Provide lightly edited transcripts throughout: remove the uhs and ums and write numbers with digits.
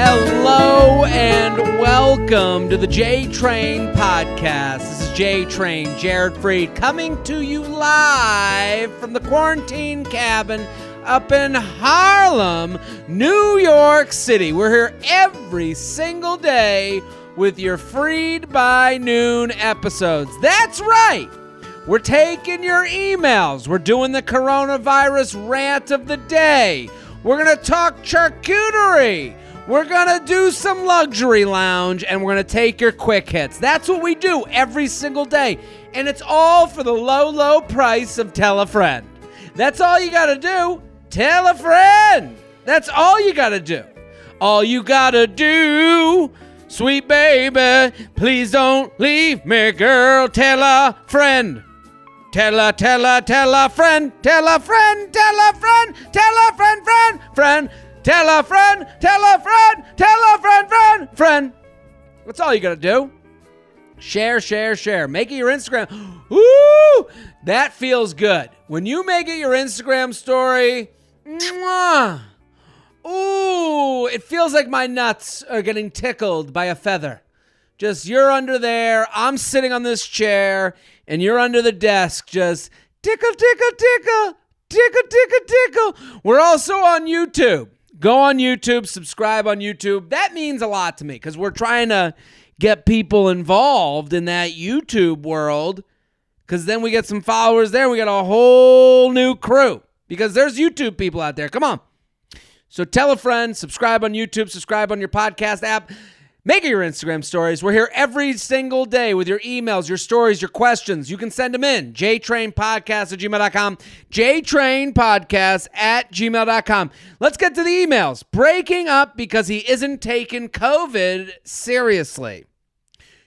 Hello and welcome to the J Train Podcast. This is J Train, Jared Freid, coming to you live from the quarantine cabin up in Harlem, New York City. We're here every single day with your Freid by Noon episodes. That's right. We're taking your emails. We're doing the coronavirus rant of the day. We're going to talk charcuterie. We're going to do some luxury lounge, and we're going to take your quick hits. That's what we do every single day, and it's all for the low, low price of tell a friend. That's all you got to do. Tell a friend. That's all you got to do. All you got to do, sweet baby, please don't leave me, girl. Tell a friend. Tell a friend. Tell a friend. Tell a friend. Tell a friend. Tell a friend, tell a friend, tell a friend. That's all you gotta do. Share. Make it your Instagram. Woo! That feels good. When you make it your Instagram story, mwah, ooh, it feels like my nuts are getting tickled by a feather. Just you're under there, I'm sitting on this chair, and you're under the desk, just tickle, tickle, tickle, tickle, tickle, tickle. We're also on YouTube. Go on YouTube, subscribe on YouTube. That means a lot to me because we're trying to get people involved in that YouTube world because then we get some followers there. We got a whole new crew because there's YouTube people out there. Come on. So tell a friend, subscribe on YouTube, subscribe on your podcast app. Make it your Instagram stories. We're here every single day with your emails, your stories, your questions. You can send them in. jtrainpodcast@gmail.com. jtrainpodcast@gmail.com. Let's get to the emails. Breaking up because he isn't taking COVID seriously.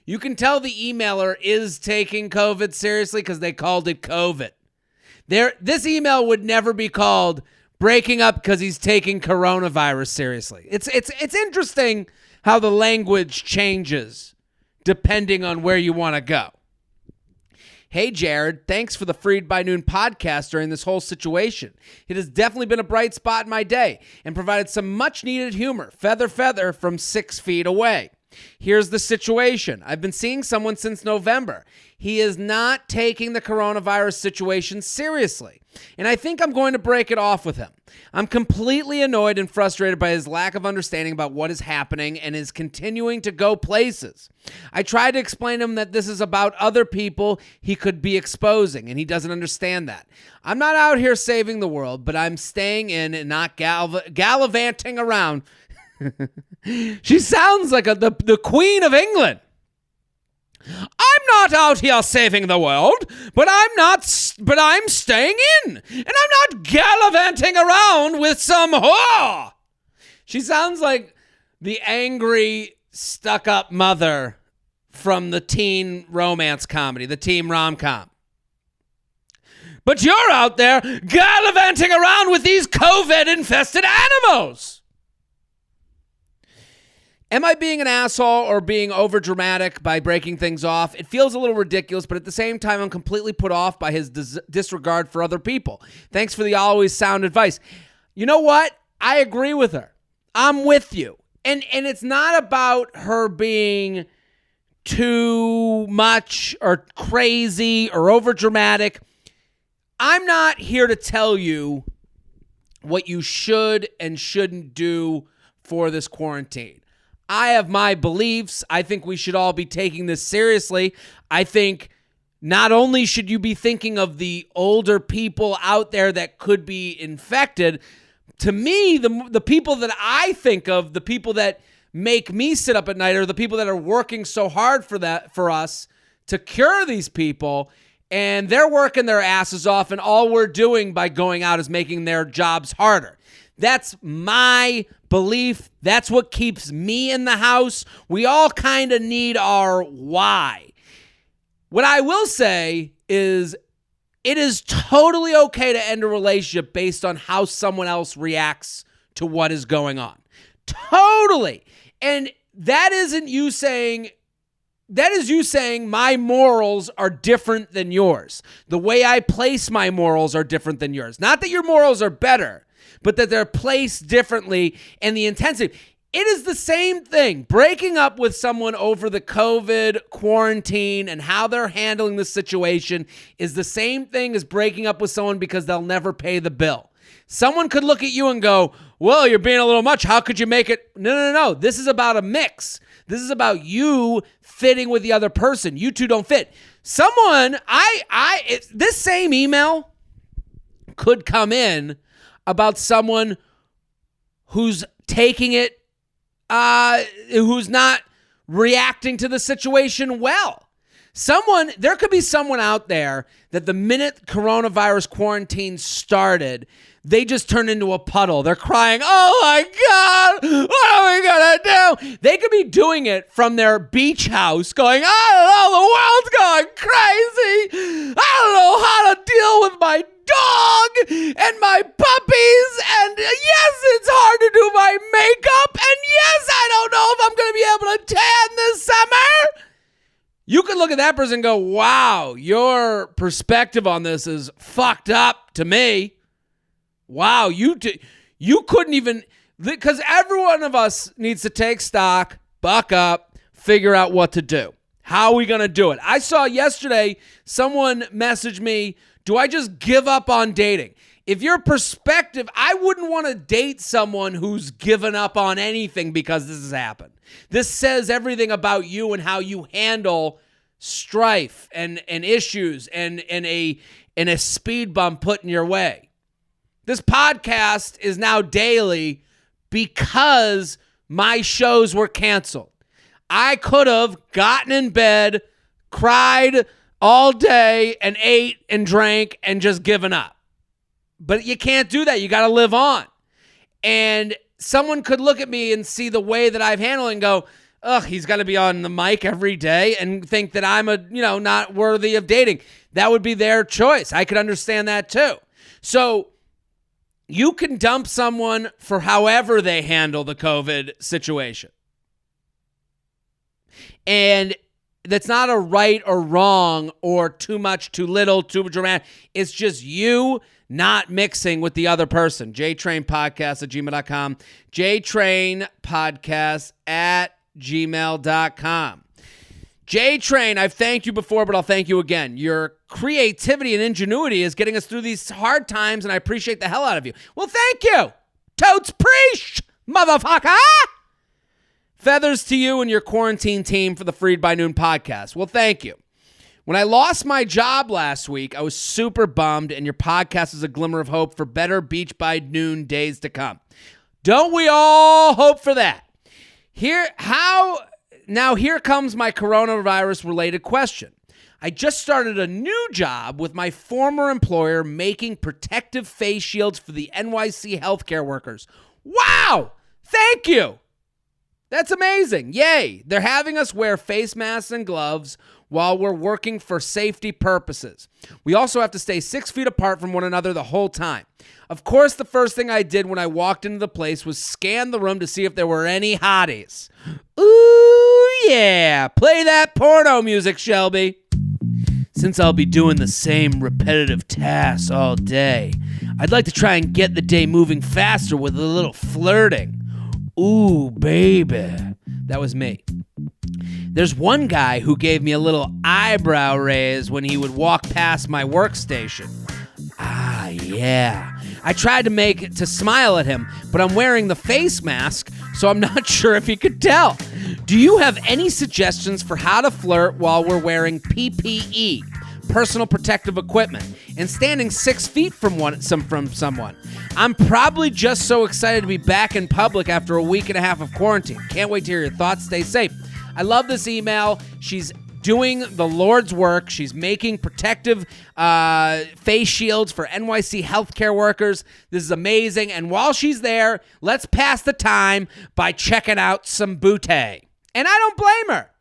You can tell the emailer is taking COVID seriously because they called it COVID. This email would never be called breaking up because he's taking coronavirus seriously. It's interesting how the language changes depending on where you want to go. Hey, Jared, thanks for the Freid by Noon podcast during this whole situation. It has definitely been a bright spot in my day and provided some much-needed humor. Feather from 6 feet away. Here's the situation. I've been seeing someone since November. He is not taking the coronavirus situation seriously, and I think I'm going to break it off with him. I'm completely annoyed and frustrated by his lack of understanding about what is happening and is continuing to go places. I tried to explain to him that this is about other people he could be exposing, and he doesn't understand that. I'm not out here saving the world, but I'm staying in and not gallivanting around. She sounds like the Queen of England. I'm not out here saving the world, but I'm staying in, and I'm not gallivanting around with some whore. She sounds like the angry, stuck-up mother from the teen romance comedy, the teen rom-com. But you're out there gallivanting around with these COVID-infested animals. Am I being an asshole or being overdramatic by breaking things off? It feels a little ridiculous, but at the same time, I'm completely put off by his disregard for other people. Thanks for the always sound advice. You know what? I agree with her. I'm with you. And it's not about her being too much or crazy or overdramatic. I'm not here to tell you what you should and shouldn't do for this quarantine. I have my beliefs. I think we should all be taking this seriously. I think not only should you be thinking of the older people out there that could be infected, to me, the people that I think of, the people that make me sit up at night are the people that are working so hard for us to cure these people, and they're working their asses off, and all we're doing by going out is making their jobs harder. That's my belief. That's what keeps me in the house. We all kind of need our why. What I will say is it is totally okay to end a relationship based on how someone else reacts to what is going on. Totally. And that isn't you saying, that is you saying my morals are different than yours. The way I place my morals are different than yours. Not that your morals are better, but that they're placed differently and the intensity. It is the same thing. Breaking up with someone over the COVID quarantine and how they're handling the situation is the same thing as breaking up with someone because they'll never pay the bill. Someone could look at you and go, well, you're being a little much. How could you make it? No. This is about a mix. This is about you fitting with the other person. You two don't fit. This same email could come in about someone who's taking it, who's not reacting to the situation well. There could be someone out there that the minute coronavirus quarantine started, they just turned into a puddle. They're crying, oh my God, what are we gonna do? They could be doing it from their beach house going, I don't know, the world's going crazy. I don't know how to deal with my dog and my puppies, and yes, it's hard to do my makeup, and yes, I don't know if I'm going to be able to tan this summer. You could look at that person and go, wow, your perspective on this is fucked up to me. Wow, you couldn't even, because every one of us needs to take stock, buck up, figure out what to do. How are we going to do it? I saw yesterday someone message me, do I just give up on dating? If your perspective, I wouldn't want to date someone who's given up on anything because this has happened. This says everything about you and how you handle strife and issues and a speed bump put in your way. This podcast is now daily because my shows were canceled. I could have gotten in bed, cried all day, and ate and drank and just given up. But you can't do that. You got to live on. And someone could look at me and see the way that I've handled it and go, ugh, he's got to be on the mic every day, and think that I'm not worthy of dating. That would be their choice. I could understand that too. So you can dump someone for however they handle the COVID situation. And that's not a right or wrong or too much, too little, too dramatic. It's just you not mixing with the other person. jtrainpodcast@gmail.com. jtrainpodcast@gmail.com. JTrain, I've thanked you before, but I'll thank you again. Your creativity and ingenuity is getting us through these hard times, and I appreciate the hell out of you. Well, thank you. Totes preach, motherfucker. Feathers to you and your quarantine team for the Freid by Noon podcast. Well, thank you. When I lost my job last week, I was super bummed, and your podcast is a glimmer of hope for better Beach by Noon days to come. Don't we all hope for that? Here comes my coronavirus-related question. I just started a new job with my former employer making protective face shields for the NYC healthcare workers. Wow! Thank you! That's amazing. Yay. They're having us wear face masks and gloves while we're working for safety purposes. We also have to stay 6 feet apart from one another the whole time. Of course, the first thing I did when I walked into the place was scan the room to see if there were any hotties. Ooh, yeah. Play that porno music, Shelby. Since I'll be doing the same repetitive tasks all day, I'd like to try and get the day moving faster with a little flirting. Ooh, baby. That was me. There's one guy who gave me a little eyebrow raise when he would walk past my workstation. Ah, yeah. I tried to smile at him, but I'm wearing the face mask, so I'm not sure if he could tell. Do you have any suggestions for how to flirt while we're wearing PPE, personal protective equipment, and standing 6 feet from someone? I'm probably just so excited to be back in public after a week and a half of quarantine. Can't wait to hear your thoughts. Stay safe. I love this email. She's doing the Lord's work. She's making protective face shields for NYC healthcare workers. This is amazing. And while she's there, let's pass the time by checking out some booty. And I don't blame her.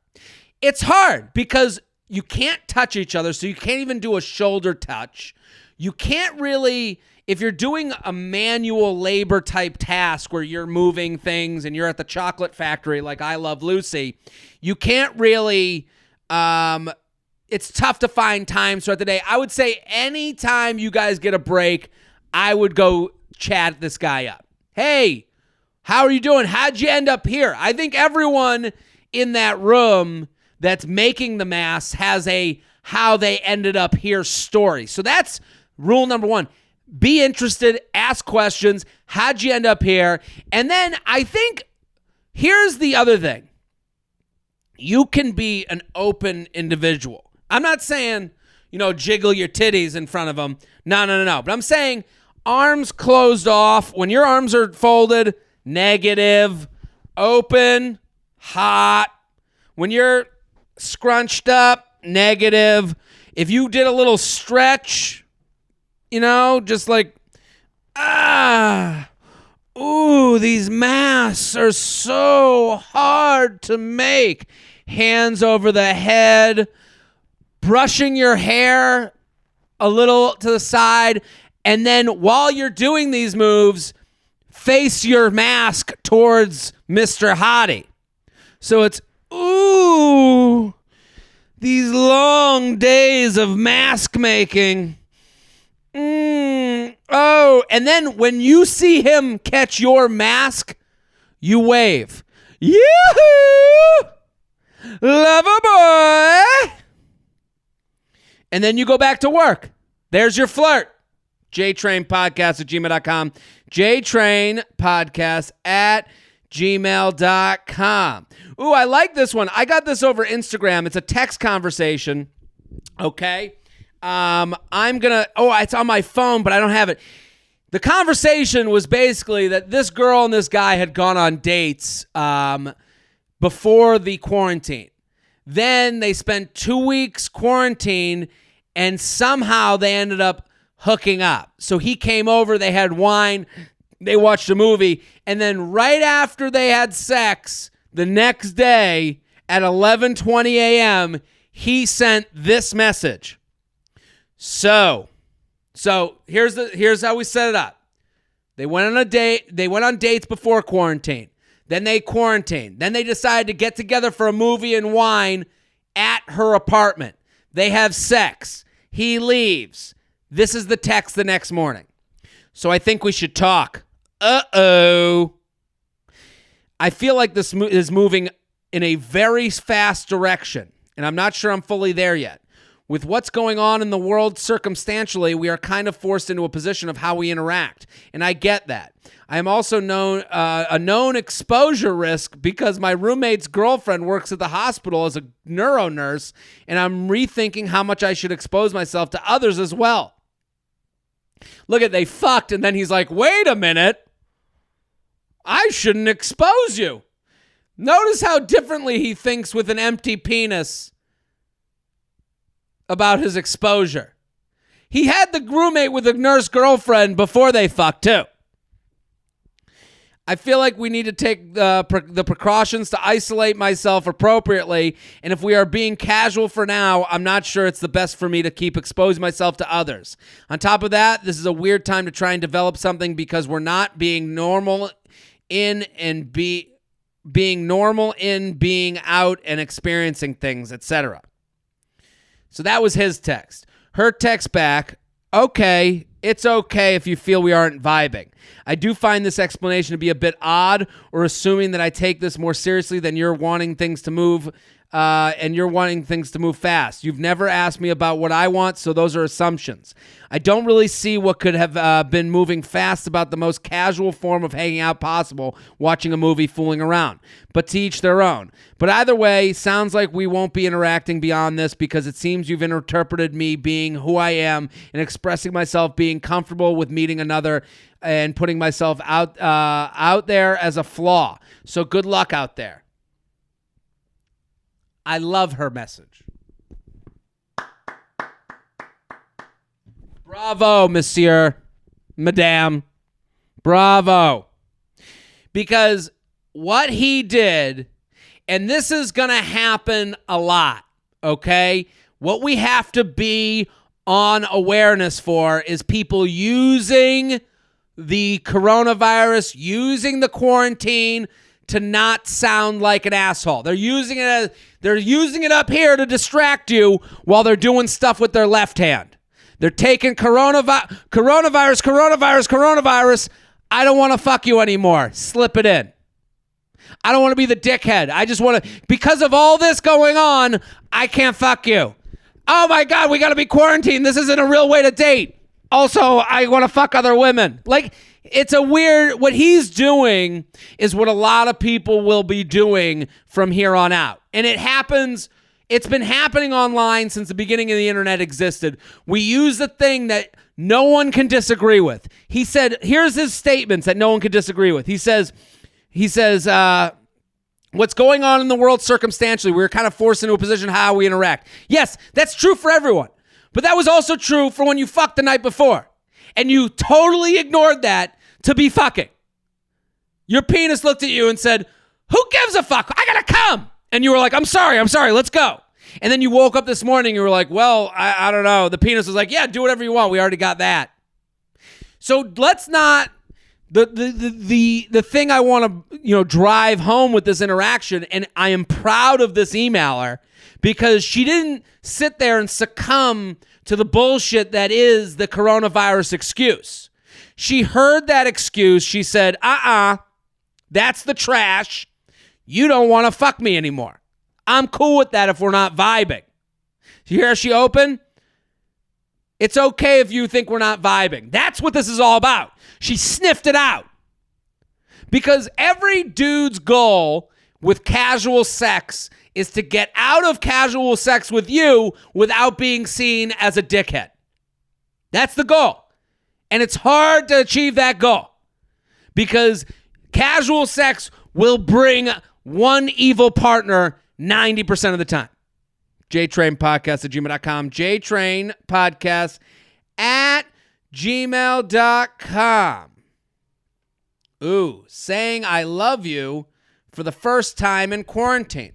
It's hard because you can't touch each other, so you can't even do a shoulder touch. You can't really, if you're doing a manual labor type task where you're moving things and you're at the chocolate factory like I Love Lucy, you can't really, it's tough to find time throughout the day. I would say anytime you guys get a break, I would go chat this guy up. Hey, How are you doing? How'd you end up here? I think everyone in that room that's making the masks has a how they ended up here story. So that's rule number one. Be interested, ask questions. How'd you end up here? And then I think here's the other thing. You can be an open individual. I'm not saying, jiggle your titties in front of them. No. But I'm saying arms closed off. When your arms are folded, negative. Open, hot. When you're scrunched up, negative. If you did a little stretch, just like, these masks are so hard to make. Hands over the head, brushing your hair a little to the side, and then while you're doing these moves, face your mask towards Mr. Hottie. So it's, these long days of mask making. And then when you see him catch your mask, you wave. Yoo-hoo! Lover boy! And then you go back to work. There's your flirt. jtrainpodcast@gmail.com. jtrainpodcast@gmail.com. Ooh, I like this one. I got this over Instagram. It's a text conversation. Okay. It's on my phone, but I don't have it. The conversation was basically that this girl and this guy had gone on dates before the quarantine. Then they spent 2 weeks quarantined, and somehow they ended up hooking up. So he came over, they had wine, they watched a movie, and then right after they had sex, the next day at 11:20 a.m., he sent this message. So here's how we set it up. They went on a date. They went on dates before quarantine. Then they quarantined. Then they decided to get together for a movie and wine at her apartment. They have sex. He leaves. This is the text the next morning. So I think we should talk. Uh-oh. I feel like this is moving in a very fast direction, and I'm not sure I'm fully there yet. With what's going on in the world circumstantially, we are kind of forced into a position of how we interact, and I get that. I am also a known exposure risk because my roommate's girlfriend works at the hospital as a neuro nurse, and I'm rethinking how much I should expose myself to others as well. Look at, they fucked, and then he's like, wait a minute. I shouldn't expose you. Notice how differently he thinks with an empty penis about his exposure. He had the roommate with a nurse girlfriend before they fucked too. I feel like we need to take the precautions to isolate myself appropriately, and if we are being casual for now, I'm not sure it's the best for me to keep exposing myself to others. On top of that, this is a weird time to try and develop something because we're not being normal in being out and experiencing things, etc. So that was his text. Her text back, okay, it's okay if you feel we aren't vibing. I do find this explanation to be a bit odd, or assuming that I take this more seriously than you're wanting things to move, and you're wanting things to move fast. You've never asked me about what I want, so those are assumptions. I don't really see what could have been moving fast about the most casual form of hanging out possible, watching a movie, fooling around. But to each their own. But either way, sounds like we won't be interacting beyond this because it seems you've interpreted me being who I am and expressing myself being comfortable with meeting another and putting myself out there as a flaw. So good luck out there. I love her message. Bravo, monsieur, madame. Bravo. Because what he did, and this is going to happen a lot, okay? What we have to be on awareness for is people using the coronavirus, using the quarantine to not sound like an asshole. They're using it up here to distract you while they're doing stuff with their left hand. They're taking coronavirus I don't want to fuck you anymore. Slip it in. I don't want to be the dickhead. I just want to, because of all this going on, I can't fuck you. Oh my God, we got to be quarantined. This isn't a real way to date. Also, I want to fuck other women. Like, it's a weird, what he's doing is what a lot of people will be doing from here on out. And it happens, it's been happening online since the beginning of the internet existed. We use the thing that no one can disagree with. He said, here's his statements that no one can disagree with. He says, what's going on in the world circumstantially, we're kind of forced into a position how we interact. Yes, that's true for everyone. But that was also true for when you fucked the night before. And you totally ignored that to be fucking. Your penis looked at you and said, who gives a fuck? I gotta come. And you were like, I'm sorry, let's go. And then you woke up this morning and you were like, well, I don't know. The penis was like, yeah, do whatever you want. We already got that. So let's not, the thing I want to, drive home with this interaction, and I am proud of this emailer because she didn't sit there and succumb to the bullshit that is the coronavirus excuse. She heard that excuse. She said, that's the trash. You don't want to fuck me anymore. I'm cool with that if we're not vibing. You hear how she opened? It's okay if you think we're not vibing. That's what this is all about. She sniffed it out. Because every dude's goal with casual sex is to get out of casual sex with you without being seen as a dickhead. That's the goal. And it's hard to achieve that goal because casual sex will bring one evil partner 90% of the time. JTrainPodcast@gmail.com. JTrainPodcast@gmail.com. Ooh, saying I love you for the first time in quarantine.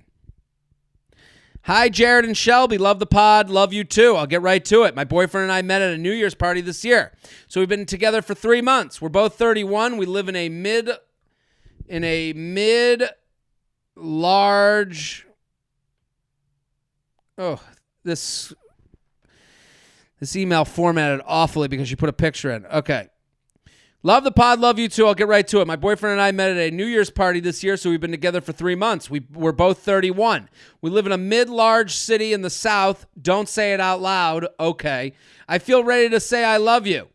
Hi, Jared and Shelby. Love the pod. Love you too. I'll get right to it. My boyfriend and I met at a New Year's party this year. So we've been together for 3 months. We're both 31. We live in a mid-large... Oh, this email formatted awfully because she put a picture in. Okay. Love the pod. Love you too. I'll get right to it. My boyfriend and I met at a New Year's party this year, so we've been together for 3 months. We're both 31. We live in a mid-large city in the South. Don't say it out loud. Okay. I feel ready to say I love you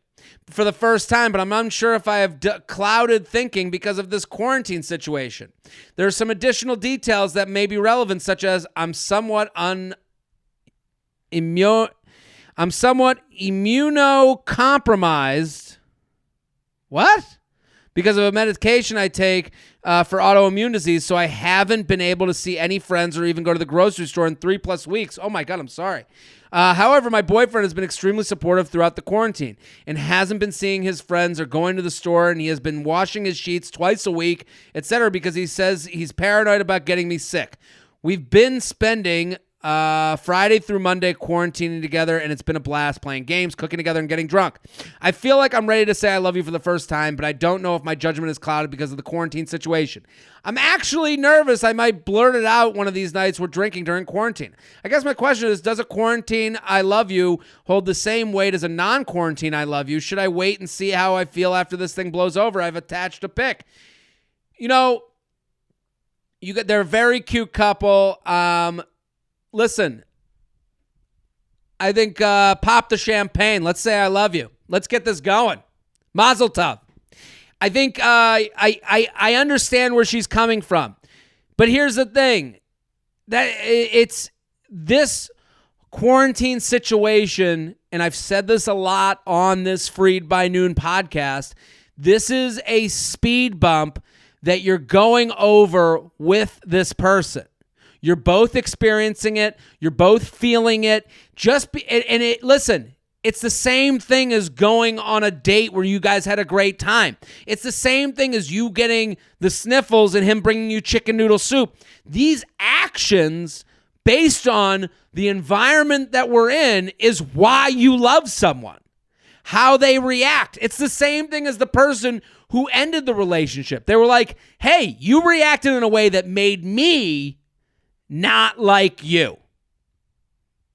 for the first time, but I'm unsure if I have clouded thinking because of this quarantine situation. There are some additional details that may be relevant, such as I'm somewhat immunocompromised. What? Because of a medication I take for autoimmune disease, so I haven't been able to see any friends or even go to the grocery store in 3+ weeks. Oh my God, I'm sorry. However, my boyfriend has been extremely supportive throughout the quarantine and hasn't been seeing his friends or going to the store, and he has been washing his sheets twice a week, etc., because he says he's paranoid about getting me sick. We've been spending Friday through Monday quarantining together, and it's been a blast playing games, cooking together, and getting drunk. I feel like I'm ready to say I love you for the first time, but I don't know if my judgment is clouded because of the quarantine situation. I'm actually nervous I might blurt it out one of these nights we're drinking during quarantine. I guess my question is, does a quarantine I love you hold the same weight as a non-quarantine I love you? Should I wait and see how I feel after this thing blows over? I've attached a pic. They're a very cute couple. Listen, I think pop the champagne. Let's say I love you. Let's get this going. Mazel tov. I think I understand where she's coming from. But here's the thing. That it's this quarantine situation, and I've said this a lot on this Freid by Noon podcast, this is a speed bump that you're going over with this person. You're both experiencing it. You're both feeling it. Listen, it's the same thing as going on a date where you guys had a great time. It's the same thing as you getting the sniffles and him bringing you chicken noodle soup. These actions based on the environment that we're in is why you love someone. How they react. It's the same thing as the person who ended the relationship. They were like, hey, you reacted in a way that made me not like you.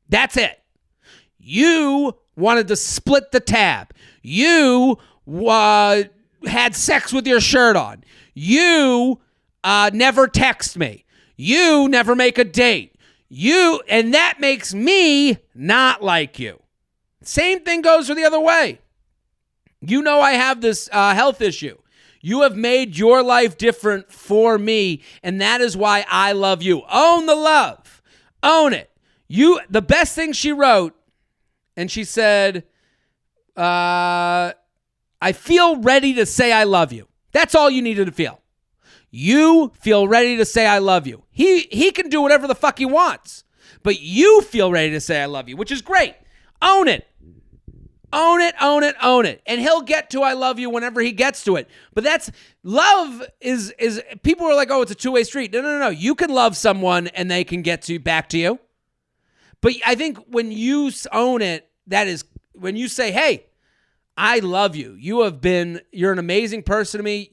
That's it. You wanted to split the tab. You had sex with your shirt on. You never text me. You never make a date. And that makes me not like you. Same thing goes for the other way. You know I have this health issue. You have made your life different for me, and that is why I love you. Own the love. Own it. The best thing she wrote, and she said, I feel ready to say I love you. That's all you needed to feel. You feel ready to say I love you. He can do whatever the fuck he wants, but you feel ready to say I love you, which is great. Own it. Own it, own it, own it. And he'll get to I love you whenever he gets to it. But love is people are like, oh, it's a two-way street. No. You can love someone and they can get back to you. But I think when you own it, that is when you say, hey, I love you. You're an amazing person to me.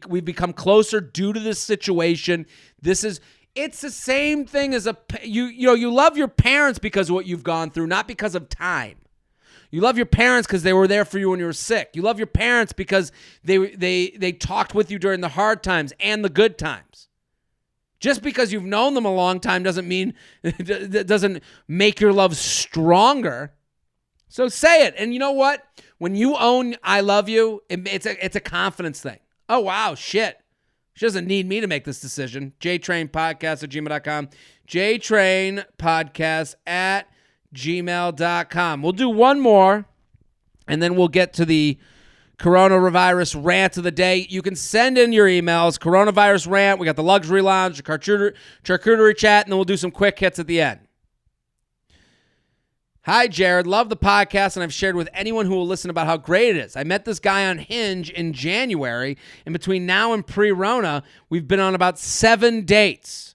We've become closer due to this situation. It's the same thing as you love your parents because of what you've gone through, not because of time. You love your parents because they were there for you when you were sick. You love your parents because they talked with you during the hard times and the good times. Just because you've known them a long time doesn't make your love stronger. So say it. And you know what? When you own I love you, it's a confidence thing. Oh, wow, shit. She doesn't need me to make this decision. jtrainpodcast@gmail.com. jtrainpodcast@gmail.com. We'll do one more, and then we'll get to the coronavirus rant of the day. You can send in your emails, coronavirus rant. We got the luxury lounge, the charcuterie chat, and then we'll do some quick hits at the end. Hi, Jared. Love the podcast, and I've shared with anyone who will listen about how great it is. I met this guy on Hinge in January, and between now and pre-Rona, we've been on about 7 dates.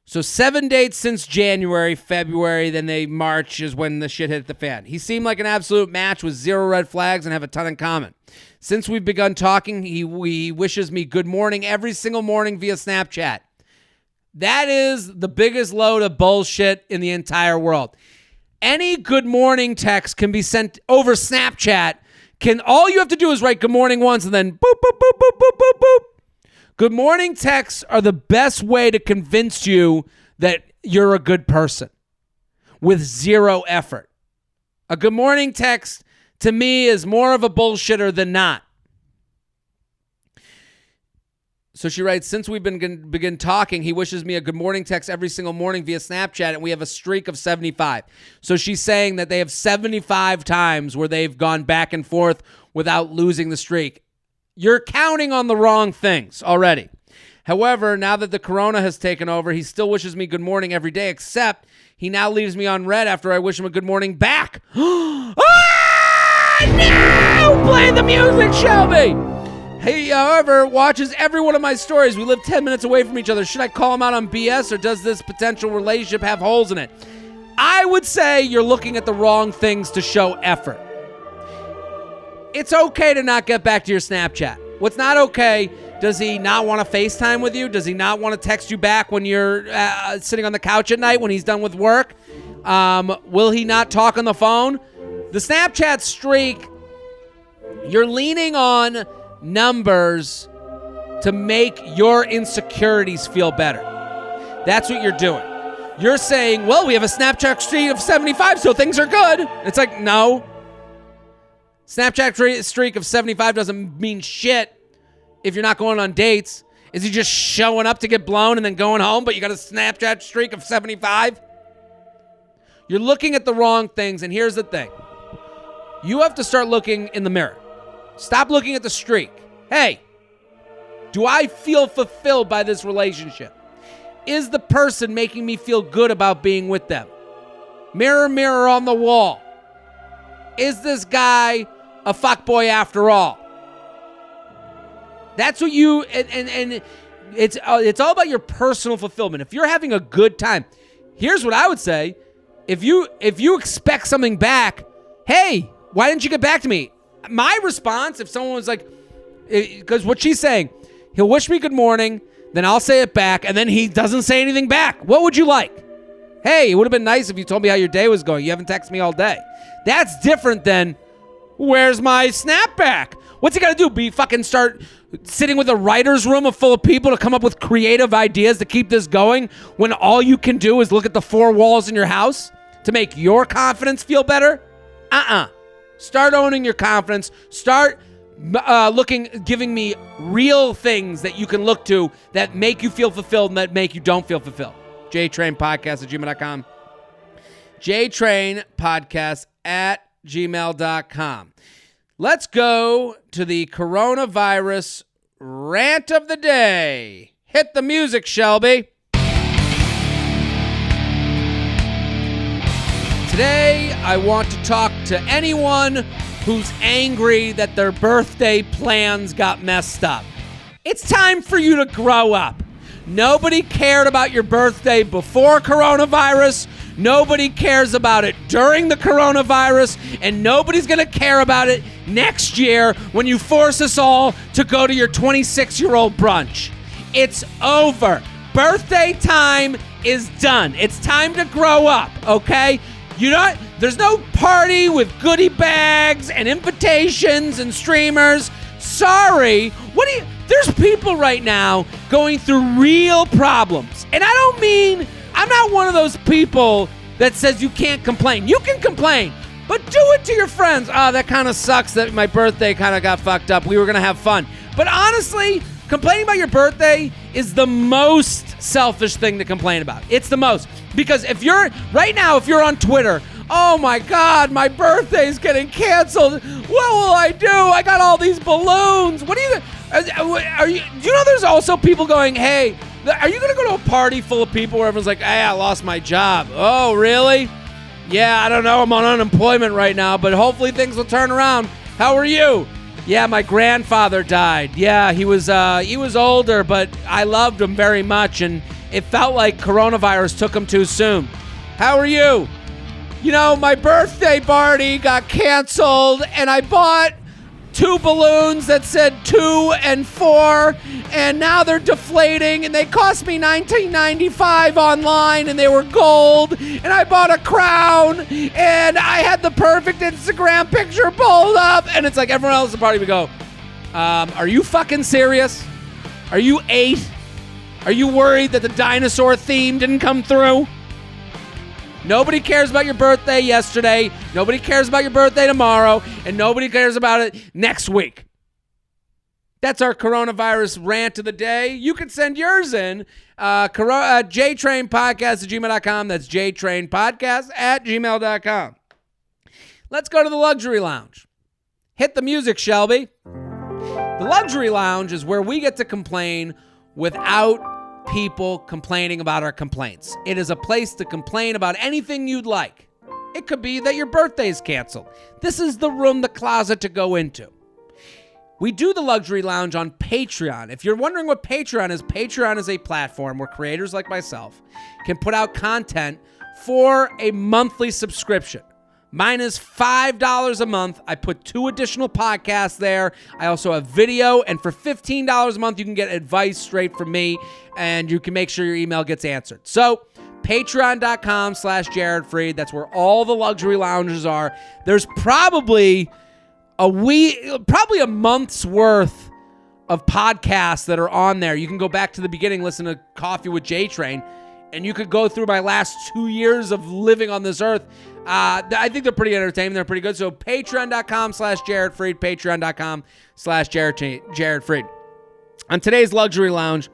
So 7 dates since January, February, then March is when the shit hit the fan. He seemed like an absolute match with 0 red flags and have a ton in common. Since we've begun talking, he wishes me good morning every single morning via Snapchat. That is the biggest load of bullshit in the entire world. Any good morning text can be sent over Snapchat. All you have to do is write good morning once and then boop, boop, boop, boop, boop, boop, boop. Good morning texts are the best way to convince you that you're a good person with 0 effort. A good morning text to me is more of a bullshitter than not. So she writes, since we've begin talking, he wishes me a good morning text every single morning via Snapchat, and we have a streak of 75. So she's saying that they have 75 times where they've gone back and forth without losing the streak. You're counting on the wrong things already. However, now that the corona has taken over, he still wishes me good morning every day, except he now leaves me on red after I wish him a good morning back. Ah, no! Play the music, Shelby! He, however, watches every one of my stories. We live 10 minutes away from each other. Should I call him out on BS, or does this potential relationship have holes in it? I would say you're looking at the wrong things to show effort. It's okay to not get back to your Snapchat. What's not okay, does he not want to FaceTime with you? Does he not want to text you back when you're sitting on the couch at night when he's done with work? Will he not talk on the phone? The Snapchat streak, you're leaning on numbers to make your insecurities feel better. That's what you're doing. You're saying, well, we have a Snapchat streak of 75, so things are good. It's like, no. Snapchat streak of 75 doesn't mean shit if you're not going on dates. Is he just showing up to get blown and then going home, but you got a Snapchat streak of 75? You're looking at the wrong things, and here's the thing. You have to start looking in the mirror. Stop looking at the streak. Hey, do I feel fulfilled by this relationship? Is the person making me feel good about being with them? Mirror, mirror on the wall. Is this guy a fuckboy after all? That's what you, and it's all about your personal fulfillment. If you're having a good time, here's what I would say. If you expect something back, hey, why didn't you get back to me? My response, if someone was like, because what she's saying, he'll wish me good morning, then I'll say it back, and then he doesn't say anything back. What would you like? Hey, it would have been nice if you told me how your day was going. You haven't texted me all day. That's different than, where's my snapback? What's he got to do? Be fucking start sitting with a writer's room full of people to come up with creative ideas to keep this going when all you can do is look at the four walls in your house to make your confidence feel better? Start owning your confidence. Start giving me real things that you can look to that make you feel fulfilled and that make you don't feel fulfilled. jtrainpodcast@gmail.com. jtrainpodcast@gmail.com. Let's go to the coronavirus rant of the day. Hit the music, Shelby. Today, I want to talk to anyone who's angry that their birthday plans got messed up. It's time for you to grow up. Nobody cared about your birthday before coronavirus. Nobody cares about it during the coronavirus, and nobody's going to care about it next year when you force us all to go to your 26-year-old brunch. It's over. Birthday time is done. It's time to grow up, okay? There's no party with goodie bags and invitations and streamers. Sorry. There's people right now going through real problems. And I'm not one of those people that says you can't complain. You can complain, but do it to your friends. That kind of sucks that my birthday kind of got fucked up. We were going to have fun. But honestly, complaining about your birthday is the most selfish thing to complain about. It's the most. Because if you're on Twitter, oh my God, my birthday's getting canceled. What will I do? I got all these balloons. Do you know there's also people going, hey, are you going to go to a party full of people where everyone's like, hey, I lost my job. Oh, really? Yeah, I don't know. I'm on unemployment right now, but hopefully things will turn around. How are you? Yeah, my grandfather died. Yeah, he was older, but I loved him very much, and it felt like coronavirus took him too soon. How are you? My birthday party got canceled, and I bought 2 balloons that said 2 and 4, and now they're deflating, and they cost me $19.95 online, and they were gold, and I bought a crown, and I had the perfect Instagram picture pulled up, and it's like everyone else at the party would go, are you fucking serious? Are you 8? Are you worried that the dinosaur theme didn't come through? Nobody cares about your birthday yesterday. Nobody cares about your birthday tomorrow. And nobody cares about it next week. That's our coronavirus rant of the day. You can send yours in. jtrainpodcast@gmail.com. That's jtrainpodcast@gmail.com. Let's go to the luxury lounge. Hit the music, Shelby. The luxury lounge is where we get to complain without people complaining about our complaints. It is a place to complain about anything you'd like. It could be that your birthday is canceled. This is the room, the closet to go into. We do the luxury lounge on Patreon. If you're wondering what Patreon is a platform where creators like myself can put out content for a monthly subscription. Mine is $5 a month. I put 2 additional podcasts there. I also have video, and for $15 a month, you can get advice straight from me, and you can make sure your email gets answered. So, patreon.com/Jared Freid. That's where all the luxury lounges are. There's probably a month's worth of podcasts that are on there. You can go back to the beginning, listen to Coffee with J Train, and you could go through my last 2 years of living on this earth. I think they're pretty entertaining. They're pretty good. So patreon.com/Jared Freid, patreon.com/Jared Freid. On today's luxury lounge,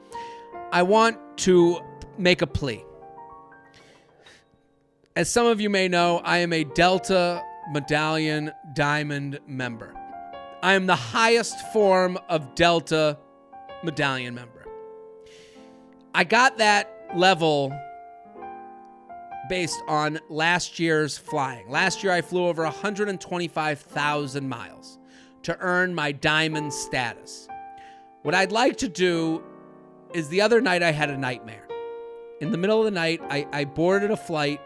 I want to make a plea. As some of you may know, I am a Delta Medallion Diamond member. I am the highest form of Delta Medallion member. I got that level based on last year's flying. Last year, I flew over 125,000 miles to earn my diamond status. What I'd like to do is the other night I had a nightmare. In the middle of the night, I boarded a flight,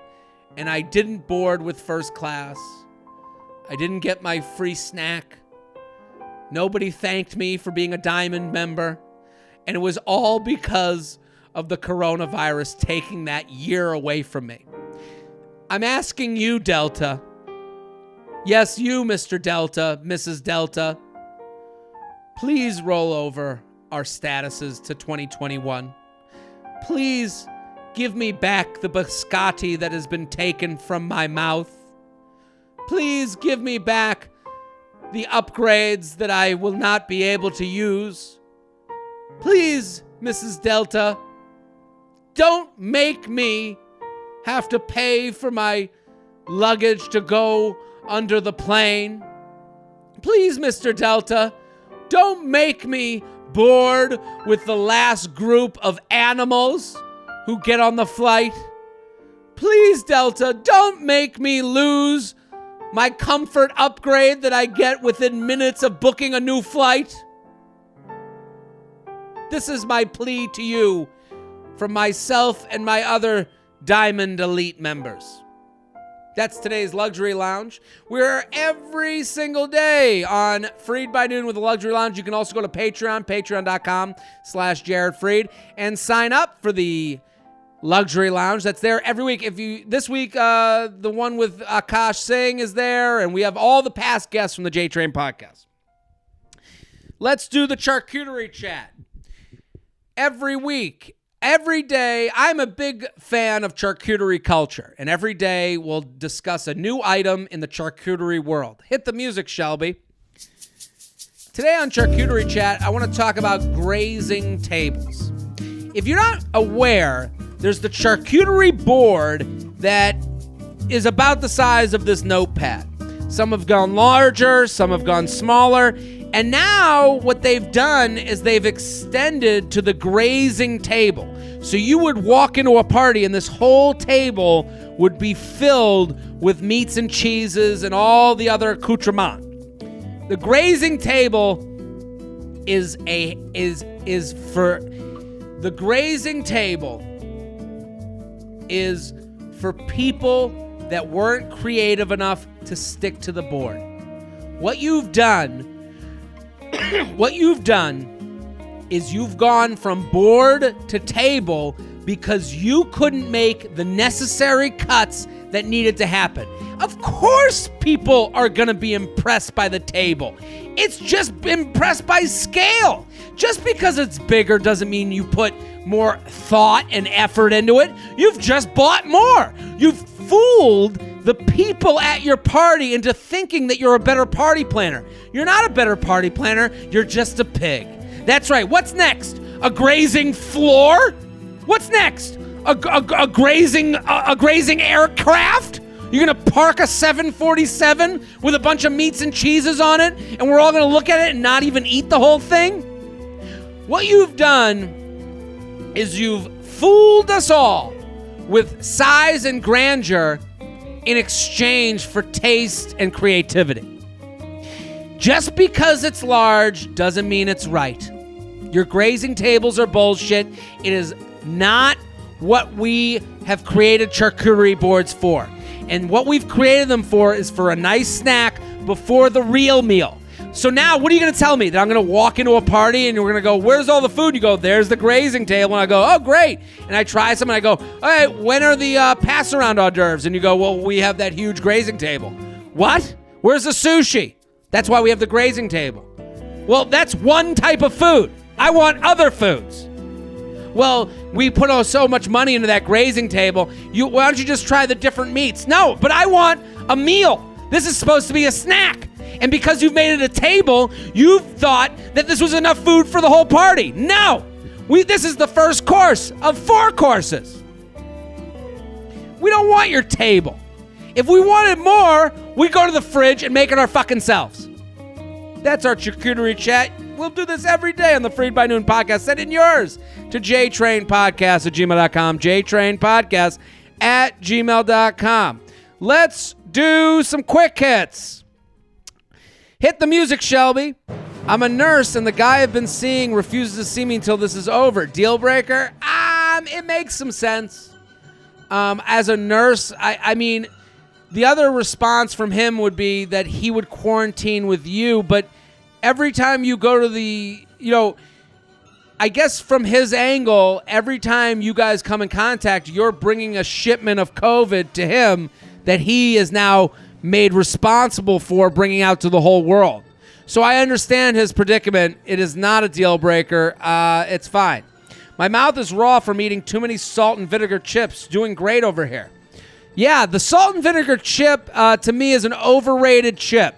and I didn't board with first class. I didn't get my free snack. Nobody thanked me for being a diamond member. And it was all because of the coronavirus taking that year away from me. I'm asking you, Delta. Yes, you, Mr. Delta, Mrs. Delta. Please roll over our statuses to 2021. Please give me back the biscotti that has been taken from my mouth. Please give me back the upgrades that I will not be able to use. Please, Mrs. Delta, don't make me have to pay for my luggage to go under the plane. Please, Mr. Delta, don't make me bored with the last group of animals who get on the flight. Please, Delta, don't make me lose my comfort upgrade that I get within minutes of booking a new flight. This is my plea to you from myself and my other Diamond Elite members. That's today's Luxury Lounge. We're every single day on Freid by Noon with the Luxury Lounge. You can also go to Patreon, patreon.com/Jared Freid, and sign up for the Luxury Lounge. That's there every week. This week, the one with Akash Singh is there, and we have all the past guests from the J Train podcast. Let's do the charcuterie chat. Every week, every day, I'm a big fan of charcuterie culture, and every day we'll discuss a new item in the charcuterie world. Hit the music, Shelby. Today on Charcuterie Chat, I want to talk about grazing tables. If you're not aware, there's the charcuterie board that is about the size of this notepad. Some have gone larger, some have gone smaller. And now what they've done is they've extended to the grazing table. So you would walk into a party and this whole table would be filled with meats and cheeses and all the other accoutrement. The grazing table is for people that weren't creative enough to stick to the board. What you've done is you've gone from board to table because you couldn't make the necessary cuts that needed to happen. Of course people are going to be impressed by the table. It's just impressed by scale. Just because it's bigger doesn't mean you put more thought and effort into it. You've just bought more. You've fooled the people at your party into thinking that you're a better party planner. You're not a better party planner. You're just a pig. That's right. What's next? A grazing floor? What's next? A grazing aircraft? You're going to park a 747 with a bunch of meats and cheeses on it, and we're all going to look at it and not even eat the whole thing? What you've done is you've fooled us all with size and grandeur in exchange for taste and creativity. Just because it's large doesn't mean it's right. Your grazing tables are bullshit. It is not what we have created charcuterie boards for. And what we've created them for is for a nice snack before the real meal. So now, what are you going to tell me? That I'm going to walk into a party and we're going to go, where's all the food? You go, there's the grazing table. And I go, oh, great. And I try some and I go, all right, when are the pass-around hors d'oeuvres? And you go, well, we have that huge grazing table. What? Where's the sushi? That's why we have the grazing table. Well, that's one type of food. I want other foods. Well, we put so much money into that grazing table. Why don't you just try the different meats? No, but I want a meal. This is supposed to be a snack. And because you've made it a table, you've thought that this was enough food for the whole party. No! This is the first course of 4 courses. We don't want your table. If we wanted more, we go to the fridge and make it our fucking selves. That's our charcuterie chat. We'll do this every day on the Freid by Noon podcast. Send in yours to jtrainpodcast@gmail.com. jtrainpodcast@gmail.com. Let's do some quick hits. Hit the music, Shelby. I'm a nurse, and the guy I've been seeing refuses to see me until this is over. Deal breaker? It makes some sense. As a nurse, I mean, the other response from him would be that he would quarantine with you, but every time you go to I guess from his angle, every time you guys come in contact, you're bringing a shipment of COVID to him that he is now made responsible for bringing out to the whole world. So I understand his predicament. It is not a deal breaker. It's fine. My mouth is raw from eating too many salt and vinegar chips. Doing great over here. Yeah, the salt and vinegar chip to me is an overrated chip.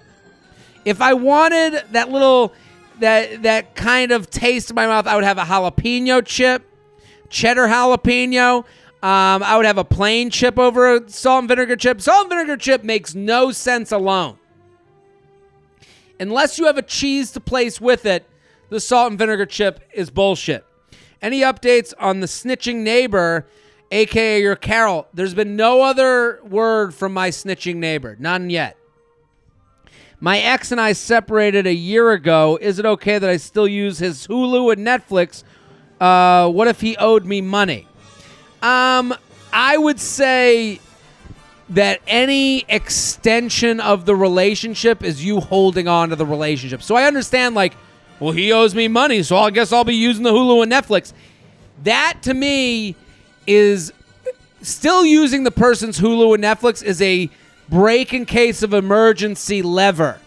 If I wanted that little, that kind of taste in my mouth, I would have a jalapeno chip, cheddar jalapeno. I would have a plain chip over a salt and vinegar chip. Salt and vinegar chip makes no sense alone. Unless you have a cheese to place with it, the salt and vinegar chip is bullshit. Any updates on the snitching neighbor, a.k.a. your Carol? There's been no other word from my snitching neighbor. None yet. My ex and I separated a year ago. Is it okay that I still use his Hulu and Netflix? What if he owed me money? I would say that any extension of the relationship is you holding on to the relationship. So I understand, like, well, he owes me money, so I guess I'll be using the Hulu and Netflix. That, to me, is still using the person's Hulu and Netflix is a break in case of emergency lever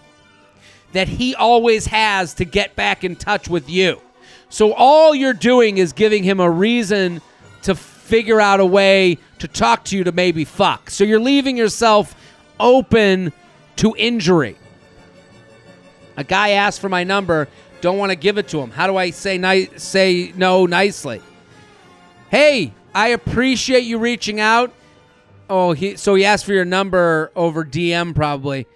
that he always has to get back in touch with you. So all you're doing is giving him a reason to figure out a way to talk to you to maybe fuck. So you're leaving yourself open to injury. A guy asked for my number, don't want to give it to him. How do I say no nicely? Hey, I appreciate you reaching out. Oh, so he asked for your number over DM probably.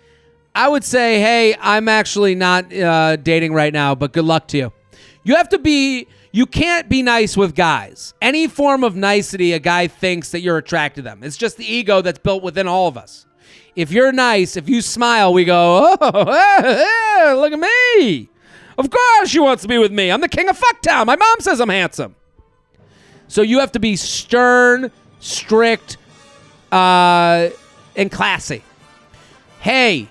I would say, hey, I'm actually not dating right now, but good luck to you. You can't be nice with guys. Any form of nicety, a guy thinks that you're attracted to them. It's just the ego that's built within all of us. If you're nice, if you smile, we go, oh, look at me. Of course she wants to be with me. I'm the king of fucktown. My mom says I'm handsome. So you have to be stern, strict, and classy. Hey,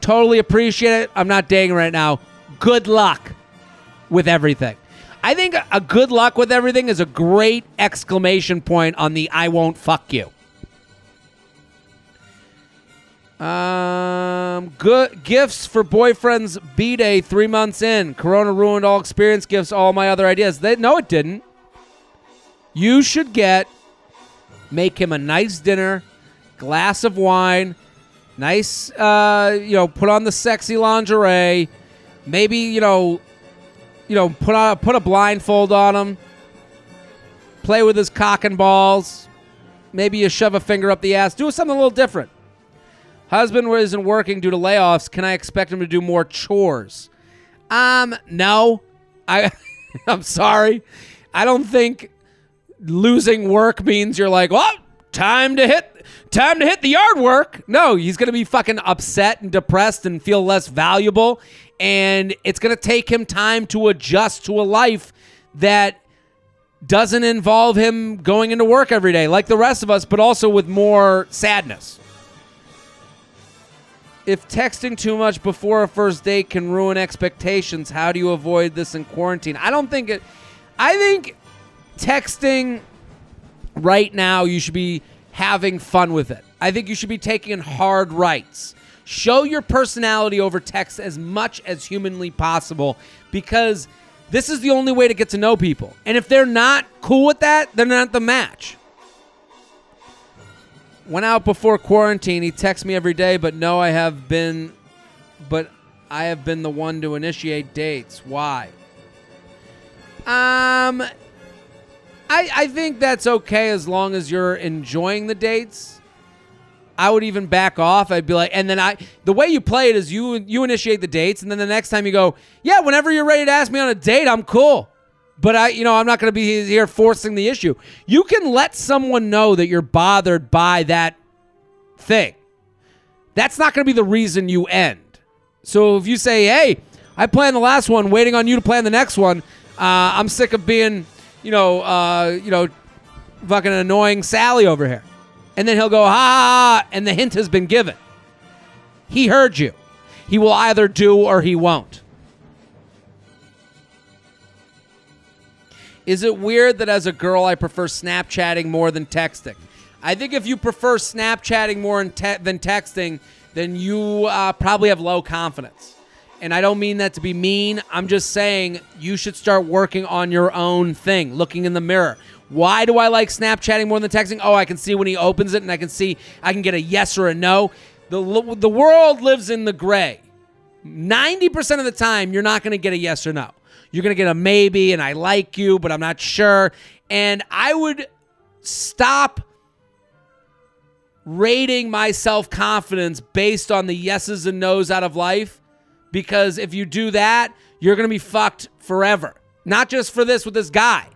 totally appreciate it. I'm not dating right now. Good luck with everything. I think a good luck with everything is a great exclamation point on the I won't fuck you. Good gifts for boyfriend's B-Day 3 months in. Corona ruined all experience gifts, all my other ideas. No, it didn't. You should make him a nice dinner, glass of wine, nice, put on the sexy lingerie, maybe, put a blindfold on him, play with his cock and balls, maybe you shove a finger up the ass, do something a little different. Husband isn't working due to layoffs. Can I expect him to do more chores? No. I'm sorry. I don't think losing work means you're like, well, time to hit the yard work. No, he's going to be fucking upset and depressed and feel less valuable. And it's going to take him time to adjust to a life that doesn't involve him going into work every day like the rest of us, but also with more sadness. If texting too much before a first date can ruin expectations, how do you avoid this in quarantine? I think texting right now, you should be having fun with it. I think you should be taking hard rights. Show your personality over text as much as humanly possible, because this is the only way to get to know people. And if they're not cool with that, they're not the match. Went out before quarantine. He texts me every day, but I have been the one to initiate dates. Why? I think that's okay as long as you're enjoying the dates. I would even back off. I'd be like, and then the way you play it is you initiate the dates, and then the next time you go, yeah, whenever you're ready to ask me on a date, I'm cool. But I'm not going to be here forcing the issue. You can let someone know that you're bothered by that thing. That's not going to be the reason you end. So if you say, hey, I planned the last one, waiting on you to plan the next one. I'm sick of being, fucking annoying Sally over here. And then he'll go, ha, and the hint has been given. He heard you. He will either do or he won't. Is it weird that as a girl I prefer Snapchatting more than texting? I think if you prefer Snapchatting more than texting, then you probably have low confidence. And I don't mean that to be mean. I'm just saying you should start working on your own thing, looking in the mirror. Why do I like Snapchatting more than texting? Oh, I can see when he opens it, and I can get a yes or a no. The world lives in the gray. 90% of the time, you're not going to get a yes or no. You're going to get a maybe, and I like you, but I'm not sure. And I would stop rating my self-confidence based on the yeses and nos out of life, because if you do that, you're going to be fucked forever. Not just for this with this guy.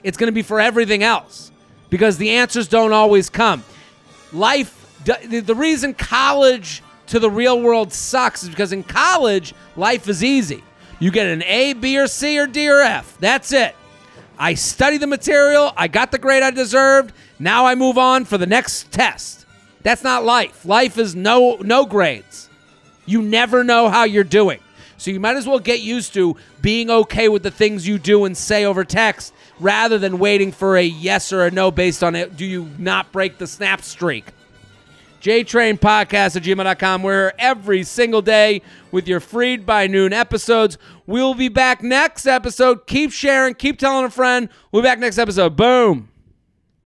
It's going to be for everything else, because the answers don't always come. The reason college to the real world sucks is because in college, life is easy. You get an A, B, or C, or D, or F. That's it. I studied the material. I got the grade I deserved. Now I move on for the next test. That's not life. Life is no grades. You never know how you're doing. So you might as well get used to being okay with the things you do and say over text rather than waiting for a yes or a no based on it. Do you not break the snap streak? JTrainPodcast@gmail.com. We're here every single day with your Freid by Noon episodes. We'll be back next episode. Keep sharing. Keep telling a friend. We'll be back next episode. Boom.